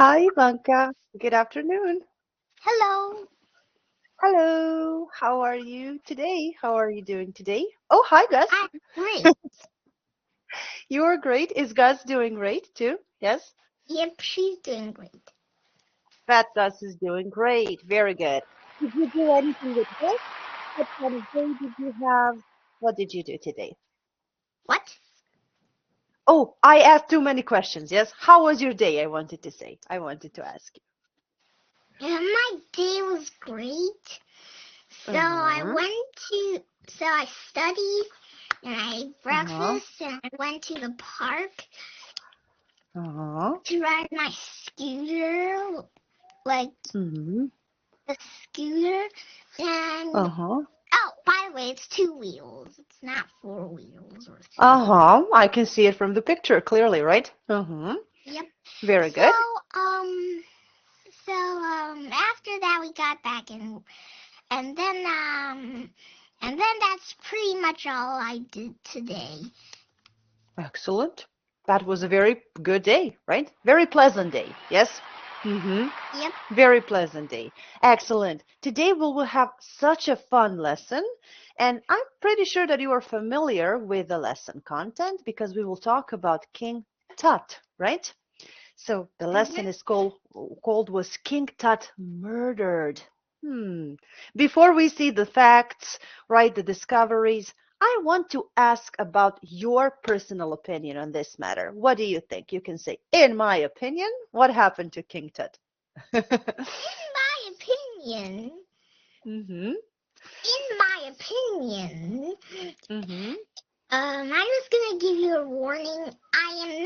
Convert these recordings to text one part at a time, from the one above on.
Hi, Ivanka. Good afternoon. Hello. Hello. How are you today? How are you doing today? Oh, hi, Gus. I'm great. You're great. Is Gus doing great too? Yes. Yep, she's doing great. Fat Gus is doing great. Very good. Did you do anything with this? What kind of day did you have? What did you do today? What? Oh, I asked too many questions. Yes. How was your day? I wanted to say. I wanted to ask My day was great. you. So I Uh-huh. went to, so I studied and I ate Uh-huh. breakfast and I went to the park Uh-huh. to ride my scooter, like Mm-hmm. the scooter. And, Uh-huh. oh, by the way, it's two wheels. It's not four wheels or three wheels. Uh-huh. I can see it from the picture clearly, right? Uh-huh. Yep. Very So, good. um, after that we got back and then that's pretty much all I did today. Excellent. That was a very good day, right? Very pleasant day. Yes? Mm-hmm. Yep. Very pleasant day. Excellent. Today we will have such a fun lesson, and I'm pretty sure that you are familiar with the lesson content because we will talk about King Tut, right? So the lesson Mhm. is called Was King Tut Murdered? Hmm. Before we see the facts, right, the discoveries, I want to ask about your personal opinion on this matter. What do you think? You can say, in my opinion, what happened to King Tut? In my opinion, Mm-hmm. in my opinion, Mm-hmm. I was gonna give you a warning. I am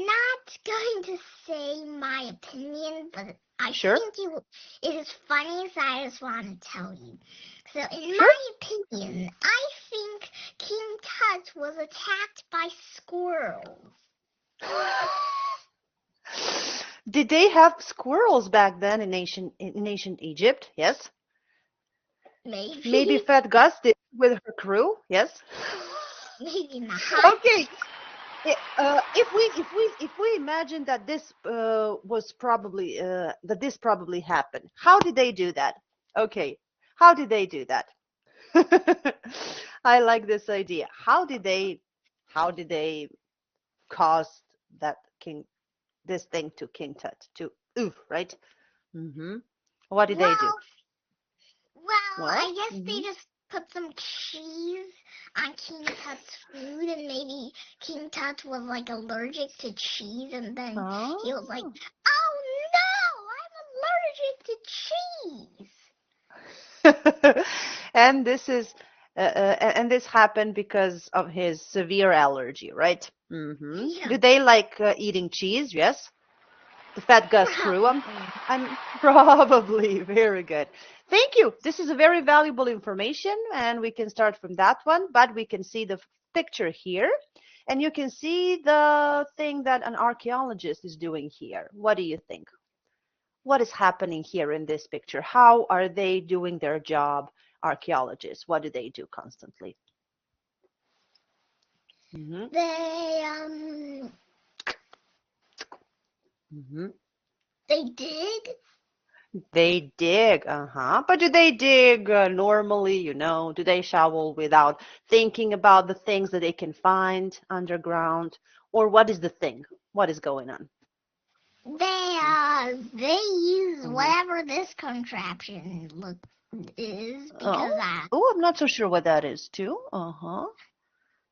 not going to say my opinion, but I Sure. think it is funny, so I just want to tell you. So, in Sure. my opinion, I think King Tut was attacked by squirrels. Did they have squirrels back then in ancient Egypt? Yes. Maybe Maybe, Fat Gus did with her crew? Yes. maybe not. Okay. If we imagine that this probably happened, how did they do that? Okay, how did they do that? I like this idea. How did they cause that king this thing to King Tut to oof, right? Mm-hmm. What did they do? Well, well, Well, I guess they mm-hmm. just put some cheese on King Tut's food, and maybe King Tut was like allergic to cheese, and then he was like, Oh. "Oh no, I'm allergic to cheese." and this happened because of his severe allergy, right? Mm-hmm. Yeah, Do they like eating cheese? Yes. The Fat Gus crew. probably. I'm probably very good. Thank you. This is a very valuable information, and we can start from that one. But we can see the picture here, and you can see the thing that an archaeologist is doing here. What do you think? What is happening here in this picture? How are they doing their job, archaeologists? What do they do constantly? Hmm. They Hmm. they dig. They dig, uh-huh. But do they dig normally, Do they shovel without thinking about the things that they can find underground? Or what is the thing? What is going on? They use Mm-hmm. whatever this contraption look is Oh, because oh, I'm not so sure what that is too. Uh-huh.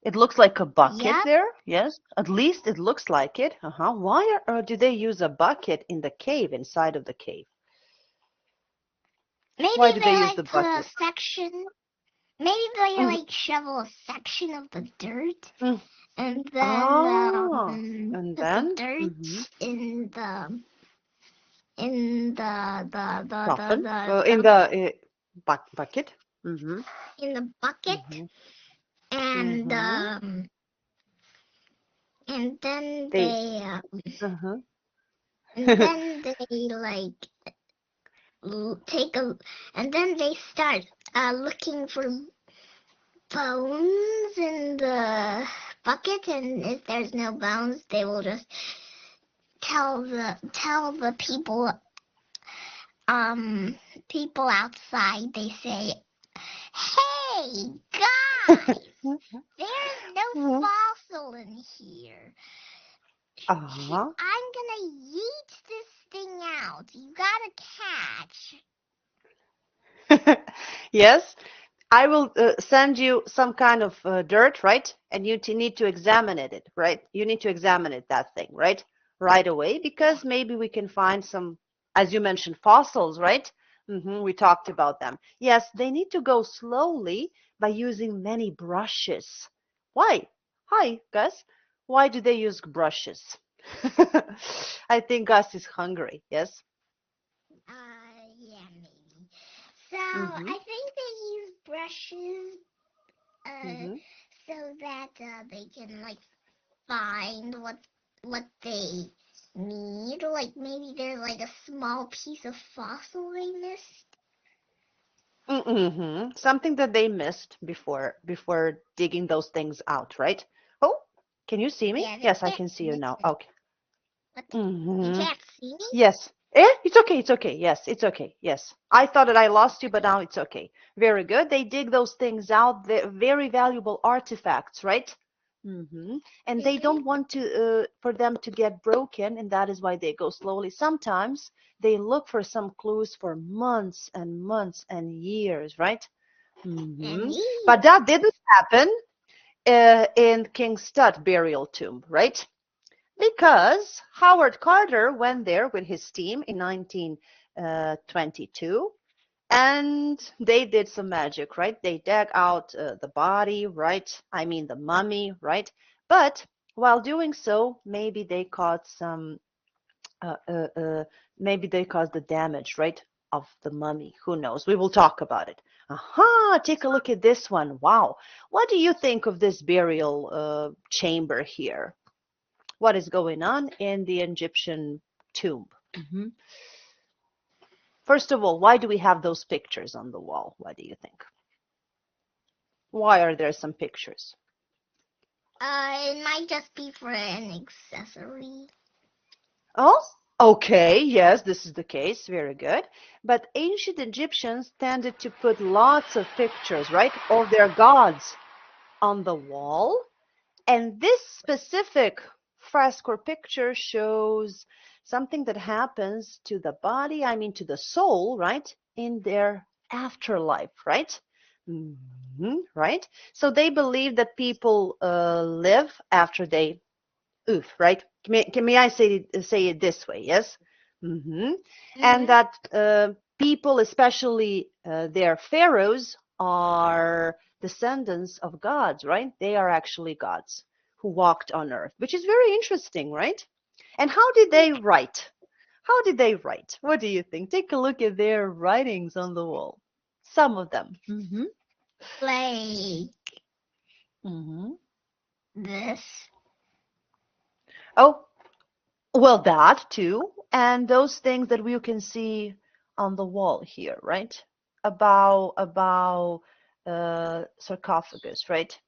It looks like a bucket yep. there. Yes, at least it looks like it. Uh-huh. Why do they use a bucket in the cave, inside of the cave? Maybe Why do they they use like the put a bucket? section. Maybe they Mhm. like shovel a section of the dirt Mm. and then Oh, and put the then dirt coffin in the the bucket. Mm-hmm. in the bucket Mm-hmm. and Mm-hmm. um and then They. they Uh-huh. and then they like take a and then they start looking for bones in the bucket, and if there's no bones, they will just tell the people outside. They say, "Hey guys, there's no fossil in here. Uh-huh. I'm gonna yeet this thing out. You gotta catch." Yes, I will send you some kind of dirt, right? And you need to examine it, right? You need to examine it, that thing, right? Right away, Yeah. because maybe we can find some, as you mentioned, fossils, right? We talked about them. Yes, they need to go slowly by using many brushes. Why? Hi, Gus. Why do they use brushes? I think Gus is hungry. Yes. Yeah, maybe. So Mm-hmm. I think they use brushes, uh, Mm-hmm. so that they can like find what they need. Like maybe there's like a small piece of fossil they missed. Mm-hmm. Something that they missed before digging those things out, right? Oh, can you see me? Yeah, they Yes, I can't can see you miss now. it. Okay. What? You Mm-hmm. can't see me? Yes. It's okay. It's okay. Yes, it's okay. Yes. I thought that I lost you, but now it's okay. Very good. They dig those things out. They're very valuable artifacts, right? And they Mhm. don't want to for them to get broken, and that is why they go slowly. Sometimes they look for some clues for months and months and years, right? And hmm me. But that didn't happen in King Tut burial tomb, right? Because Howard Carter went there with his team in 1922, and they did some magic, right? They dug out the body, right? I mean the mummy, right? But while doing so, uh, uh, uh, maybe they caused the damage, right, of the mummy. Who knows? We will talk about it. Aha! Take a look at this one. Wow. What do you think of this burial chamber here? What is going on in the Egyptian tomb? First of all, why do we have those pictures on the wall? What do you think? Why are there some pictures? It might just be for an accessory. Oh, okay, yes, this is the case. Very good. But ancient Egyptians tended to put lots of pictures, right, of their gods on the wall. And this specific fresco picture shows something that happens to the body, I mean to the soul, right, in their afterlife, right? Right? So they believe that people live after they oof, right? May I say it this way? Yes. hmm And Mhm. that people, especially their pharaohs, are descendants of gods, right? They are actually gods who walked on earth, which is very interesting, right? And how did they Yeah. write? How did they write? What do you think? Take a look at their writings on the wall. Some of them. Like hmm this. Oh, well, that too, and those things that we can see on the wall here, right? About sarcophagus, right?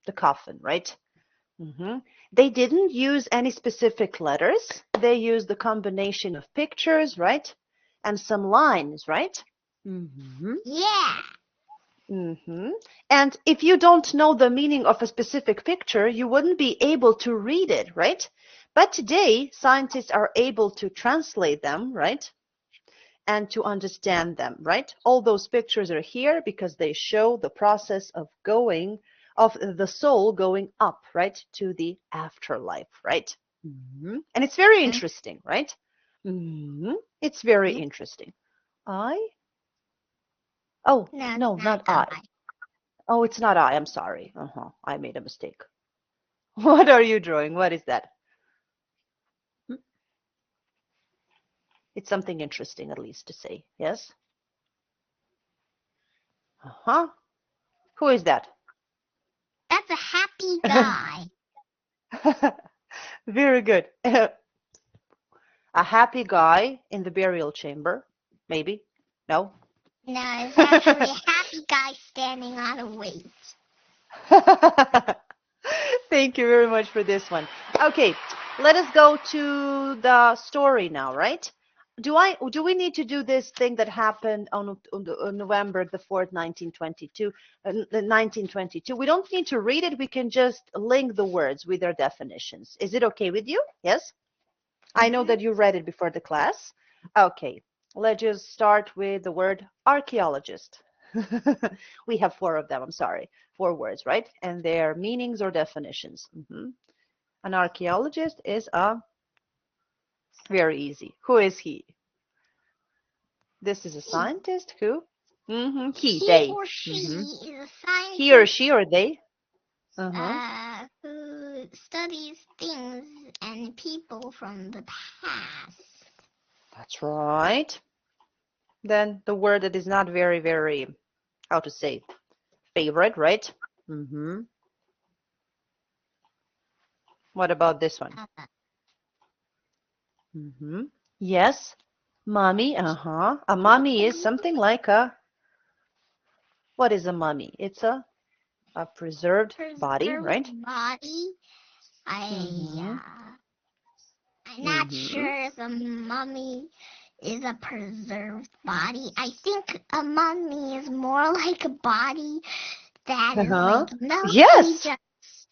The coffin, right? hmm They didn't use any specific letters. They used the combination of pictures, right? And some lines, right? hmm Yeah. hmm And if you don't know the meaning of a specific picture, you wouldn't be able to read it, right? But today, scientists are able to translate them, right? And to understand them, right? All those pictures are here because they show the process of the soul going up, right? To the afterlife, right? And it's very Mm. interesting, right? It's very interesting. I? Oh, No, it's no, not not I. I. Oh, it's not I. I'm sorry. I made a mistake. What are you drawing? What is that? Hmm? It's something interesting, at least to say. Yes? Uh-huh. Who is that? That's a happy guy. Very good. A happy guy in the burial chamber. Maybe. No? No, it's actually a happy guy standing on a weight. Thank you very much for this one. Okay, let us go to the story now, right? Do we need to do this thing that happened on November the 4th, 1922, 1922? We don't need to read it. We can just link the words with their definitions. Is it okay with you? Yes? I know Mm-hmm. that you read it before the class. Okay, let's just start with the word archaeologist. We have four of them, I'm sorry, four words, right? And their meanings or definitions. An archaeologist is a very easy. Who is he? This is a He, scientist who? He, he they. or she hmm is a He or scientist she or they. Uh-huh. who studies things and people from the past. That's right. Then the word that is not very, very, how to say, favorite, right? Mm-hmm. What about this one? Uh, Yes, mommy. A mummy is something like a, what is a mummy? It's a preserved body, preserved right? body. Mm-hmm. I'm not Mm-hmm. sure if a mummy is a preserved body. I think a mummy is more like a body that is Uh-huh. like mostly Yes. just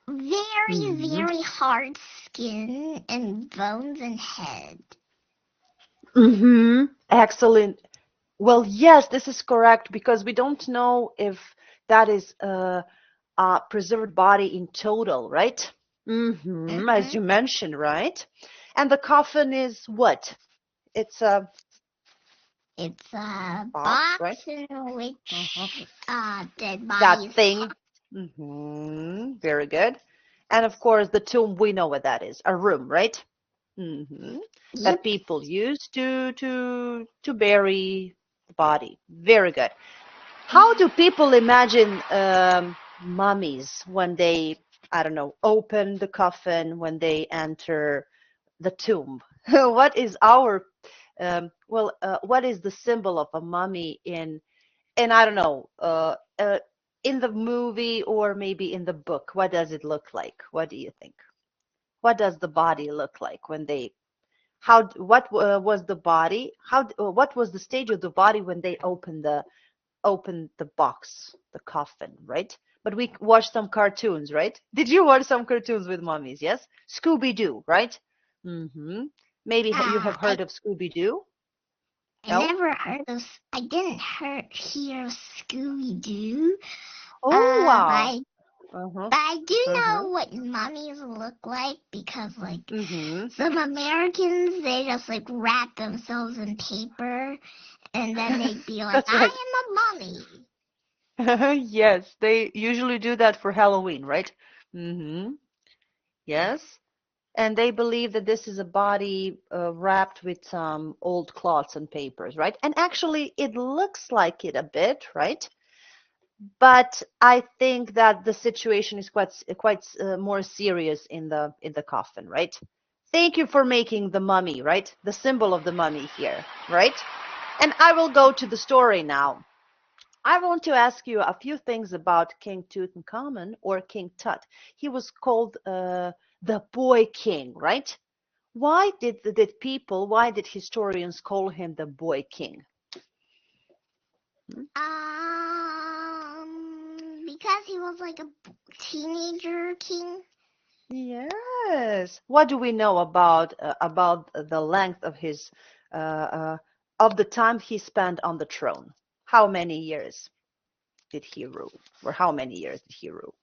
very, Mm-hmm. very hard skin and bones and head. Mm-hmm. Excellent. Well, yes, this is correct because we don't know if that is a preserved body in total, right? As Mm-hmm. you mentioned, right? And the coffin is what? It's a It's a box, right? box in Uh-huh. which dead That body is thing. Very good. And of course, the tomb, we know what that is, a room, right? hmm Yep. That people use to bury the body. Very good. How do people imagine mummies when they, I don't know, open the coffin, when they enter the tomb? What is our, what is the symbol of a mummy in I don't know, in the movie or maybe in the book? What does it look like? What do you think? What does the body look like when they? What was the body? What was the stage of the body when they opened the box, the coffin, right? But we watched some cartoons, right? Did you watch some cartoons with mummies? Yes, Scooby Doo, right? Mm-hmm. Maybe you have I heard of Scooby Doo? I No? never heard of. I didn't hear of Scooby Doo. Oh wow. I Uh-huh. But I do Uh-huh. know what mummies look like because, like, Mm-hmm. some Americans, they just, like, wrap themselves in paper and then they'd be like, That's I right. am a mummy. Yes, they usually do that for Halloween, right? Mm-hmm. Yes. And they believe that this is a body wrapped with some old cloths and papers, right? And actually, it looks like it a bit, right? But I think that the situation is quite more serious in the coffin, right? Thank you for making the mummy, right? The symbol of the mummy here, right? And I will go to the story now. I want to ask you a few things about King Tutankhamun or King Tut. He was called the Boy King, right? Why did historians call him the Boy King? Because he was like a teenager king. Yes. What do we know about the length of his of the time he spent on the throne? How many years did he rule, or how many years did he rule?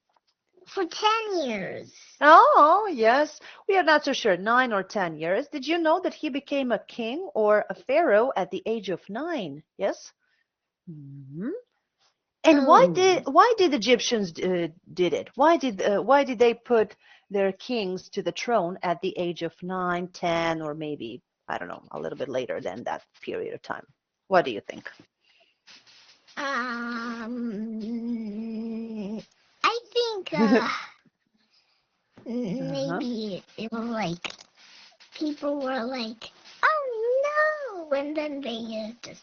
For 10 years. Oh, yes. We are not so sure, 9 or 10 years. Did you know that he became a king or a pharaoh at the age of 9? Yes. Mhm. And Oh. why did Egyptians did it? Why did they put their kings to the throne at the age of 9, 10, or maybe I don't know, a little bit later than that period of time? What do you think? I think, Uh-huh. maybe it was like people were like, "Oh no!" and then they just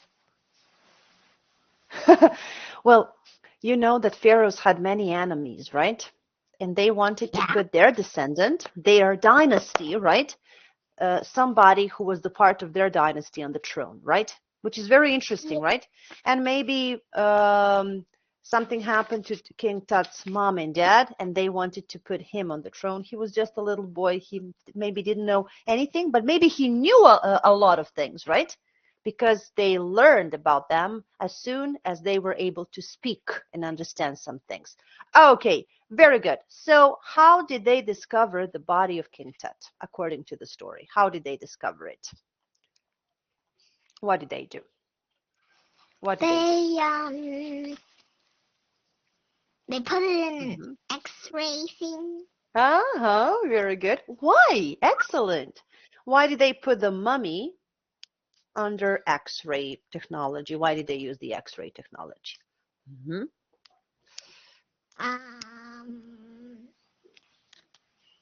Well, you know that pharaohs had many enemies, right? and they wanted to Yeah. put their descendant, their dynasty, right? Somebody who was the part of their dynasty on the throne, right? Which is very interesting, right? And maybe something happened to King Tut's mom and dad, and they wanted to put him on the throne. He was just a little boy. He maybe didn't know anything, but maybe he knew a lot of things, right? Because they learned about them as soon as they were able to speak and understand some things. Okay, very good. So, how did they discover the body of King Tut, according to the story? How did they discover it? What did they do? What did they do? They put it in an Mm-hmm. X-ray thing. Uh-huh, very good. Why? Excellent. Why did they put the mummy under X-ray technology? Why did they use the X-ray technology? Mm-hmm.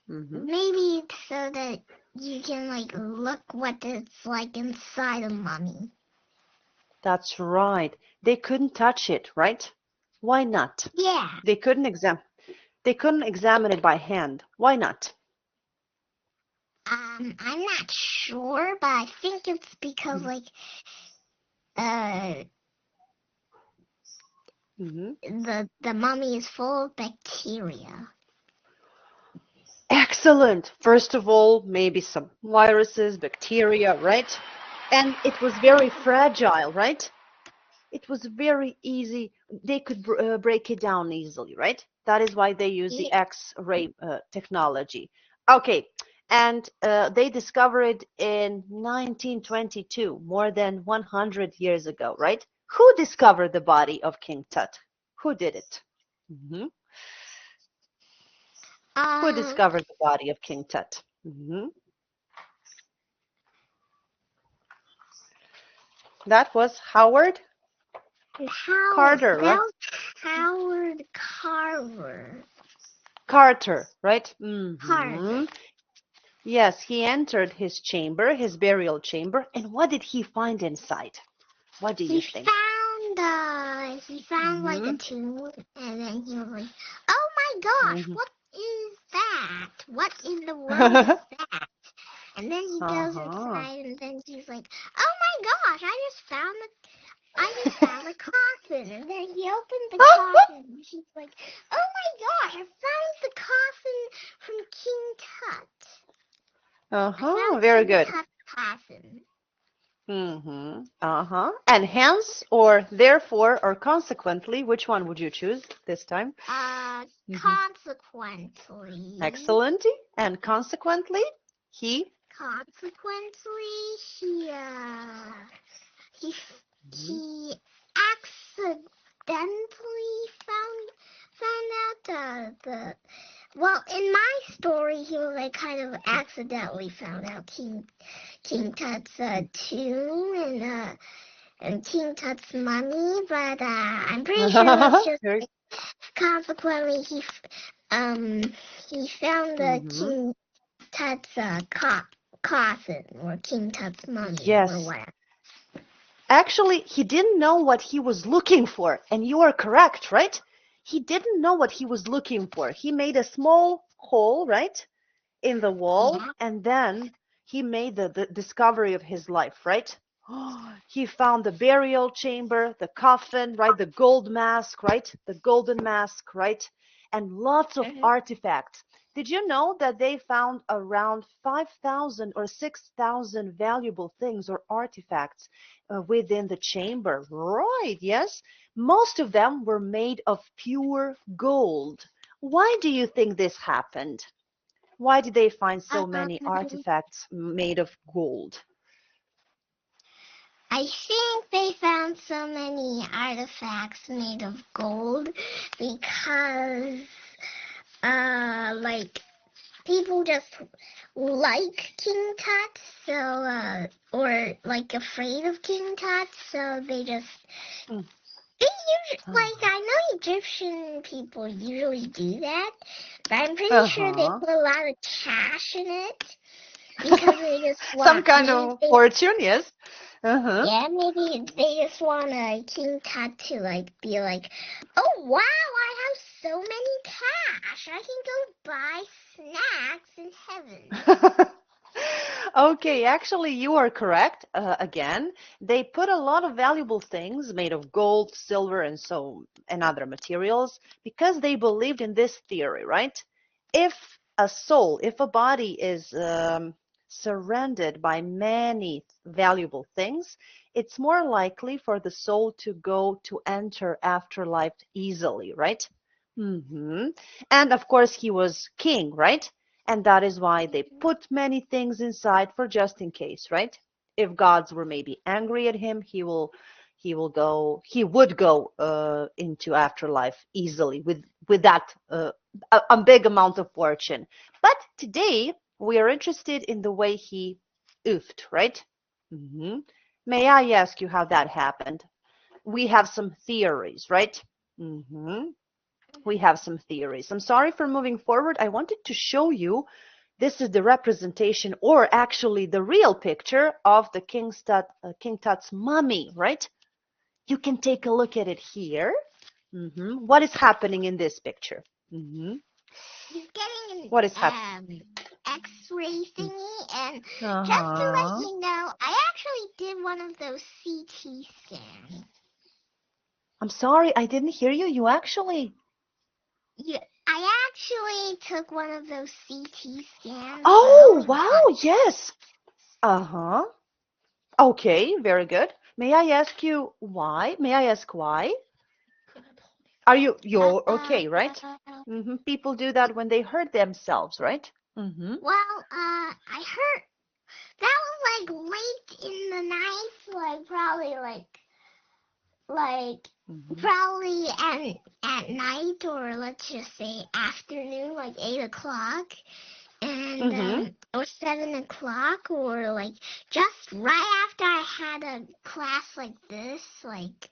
Mm-hmm. Maybe so that you can like look what it's like inside a mummy. That's right. They couldn't touch it, right? Why not? Yeah. They couldn't examine it by hand. Why not? I'm not sure, but I think it's because like Mm-hmm. the mummy is full of bacteria. Excellent. First of all, maybe some viruses, bacteria, right? And it was very fragile, right? It was very easy. They could break it down easily, right? That is why they use the Yeah. X-ray technology. Okay, and they discovered it in 1922, more than 100 years ago, right? Who discovered the body of King Tut? Who did it? Hmm. Who discovered the body of King Tut? Hmm. That was Howard Carter, That right? was Howard Carver. Carter, right? Carver. Yes, he entered his chamber, his burial chamber, and what did he find inside? What do you think? He found like a Hmm. tomb, and then he was like, "Oh my gosh, Hmm. what is that? What in the world is that?" And then he goes Uh-huh. inside, and then he's like, "Oh my gosh, I just found a coffin." And then he opened the coffin, and she's like, "Oh my gosh, I found the coffin from King Tut. I Uh-huh. found Very King good. Tut's coffin." Mm-hmm. Uh-huh. And hence, or therefore, or consequently, which one would you choose this time? Hmm. Consequently, Excellent. And consequently, he. he he Mhm. he accidentally found out well, in my story he was like kind of accidentally found out King Tut's tomb and King Tut's mummy, but I'm pretty sure it was just Very. consequently he found the Mm-hmm. King Tut's coffin or King Tut's mummy or Yes. whatever. Actually, he didn't know what he was looking for, and you are correct, right? He didn't know what he was looking for. He made a small hole, right, in the wall, Yeah. and then he made the discovery of his life, right? He found the burial chamber, the coffin, right, the gold mask, right, the golden mask, right, and lots of Mhm. artifacts. Did you know that they found around 5,000 or 6,000 valuable things or artifacts within the chamber? Right, yes. Most of them were made of pure gold. Why do you think this happened? Why did they find so many Um, artifacts made of gold? I think they found so many artifacts made of gold because, like people just like King Tut, so or like afraid of King Tut, so they just Mm. they usually like Uh-huh. I know Egyptian people usually do that, but I'm pretty sure they Uh-huh. put a lot of cash in it because they just Some want kind maybe of they fortune, yes. Uh-huh. yeah, maybe they just want a King Tut to like be like, oh wow, I have so many gosh, I can go buy snacks in heaven. Okay, actually, you are correct. Again, they put a lot of valuable things made of gold, silver, and other materials because they believed in this theory, right? If if a body is surrounded by many valuable things, it's more likely for the soul to go to enter afterlife easily, right? hmm And of course, he was king, right? And that is why they put many things inside for just in case, right? If gods were maybe angry at him, he would go into afterlife easily with that a big amount of fortune. But today we are interested in the way he oofed, right? hmm May I ask you how that happened? We have some theories, right? hmm we have some theories. I'm sorry for moving forward. I wanted to show you this is the representation, or actually the real picture of the King Tut's mummy, right? You can take a look at it here. What is happening in this picture? He's getting What is happening? an X-ray thingy, and just to let Uh-huh. you know, I actually did one of those CT scans. I'm sorry, I didn't hear you. You actually. Yeah, I actually took one of those CT scans. Oh, So wow, yes. Uh-huh. Okay, very good. May I ask you why? May I ask why? You're okay, right? People do that when they hurt themselves, right? well, I heard that was like late in the night, like probably at night, or let's just say afternoon, like 8 o'clock, and or 7 o'clock, or like just right after I had a class like this, like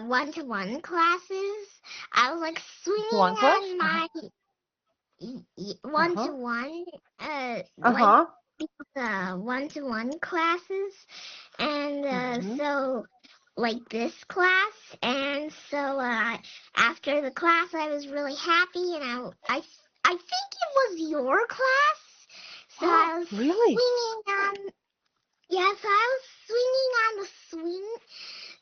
one-to-one classes. I was like swinging One class? on my Uh-huh. one-to-one, like Uh-huh. one-to-one classes, and Mm-hmm. so like this class, and so after the class I was really happy, and I think it was your class, so I was Really? swinging on, yeah, so I was swinging on the swing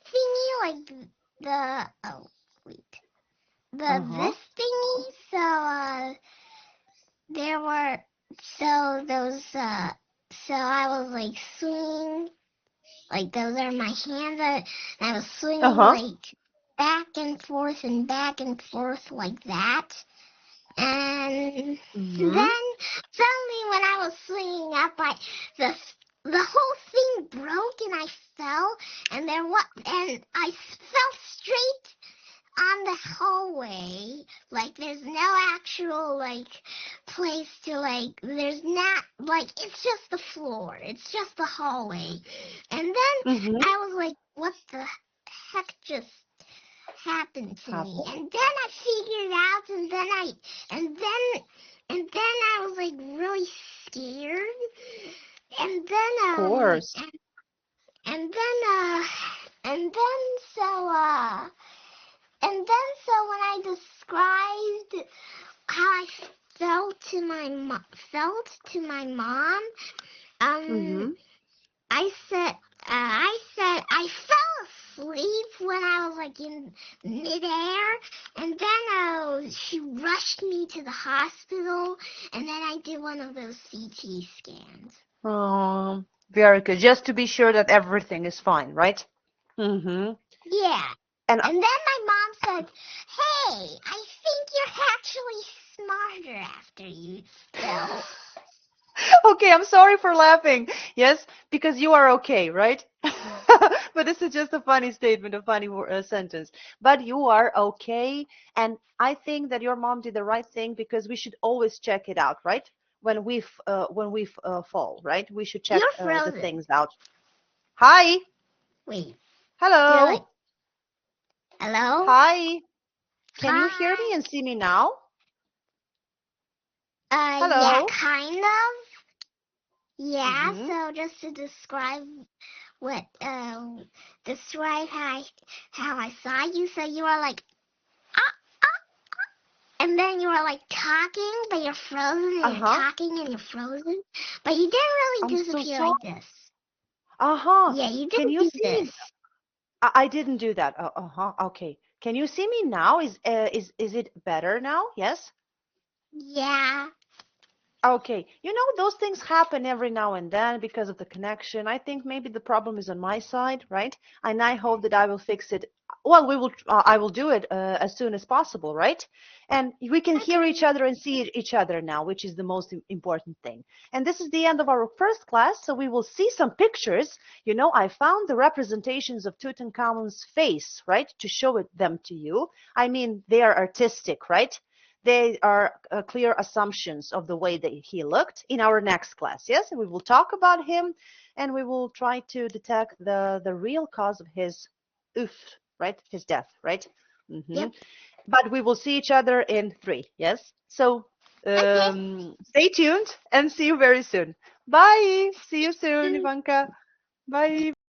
thingy, like the, oh wait, Uh-huh. this thingy, so there were, so those so I was like swinging, like those are my hands, and I was swinging Uh-huh. like back and forth like that, and Mm-hmm. then suddenly when I was swinging up, the whole thing broke, and I fell, and I fell straight on the hallway. Like there's no actual like place to, like, there's not, like, it's just the floor, it's just the hallway. And then Mm-hmm. I was like, what the heck just happened to me? Happened? And then I figured out, and then I was like really scared. And Of course. and then and then so and then so when I described how I felt to my mom, Mm-hmm. I said I fell asleep when I was like in midair, and then she rushed me to the hospital, and then I did one of those CT scans. Very good. Just to be sure that everything is fine, right? Mm-hmm. Yeah. And And then my mom said, "Hey, I think you're actually smarter after you fell." okay, I'm sorry for laughing. Yes, because you are okay, right? But this is just a funny statement, a funny sentence. But you are okay, and I think that your mom did the right thing because we should always check it out, right? When we fall, right? We should check You're the frozen. things out. Hi, Wait, you're like, hello, hello? hi. Can you hear me Hi. and see me now? Yeah, Hello. kind of. Yeah, Mm-hmm. so just to what, describe how I saw you, so you were like, ah, ah, and then you were like talking, but you're frozen, and you're talking, and you're frozen. But you didn't really I'm so disappear sorry. like this. Yeah, you Can didn't you do see me? this. I didn't do that. Okay. Can you see me now? Is it better now? Yes? Yeah. Okay. You know, those things happen every now and then because of the connection. I think maybe the problem is on my side, right? And I hope that I will fix it. Well, I will do it as soon as possible, right? And we can hear each Okay. other and see each other now, which is the most important thing. And this is the end of our first class, so we will see some pictures. You know, I found the representations of Tutankhamun's face, right, to show them to you. I mean, they are artistic, right? They are clear assumptions of the way that he looked in our next class. Yes, and we will talk about him, and we will try to detect the real cause of his right, his death, right? Yep. But we will see each other in 3. Yes. So Okay. stay tuned and see you very soon. Bye. See you soon, See you. Ivanka. Bye.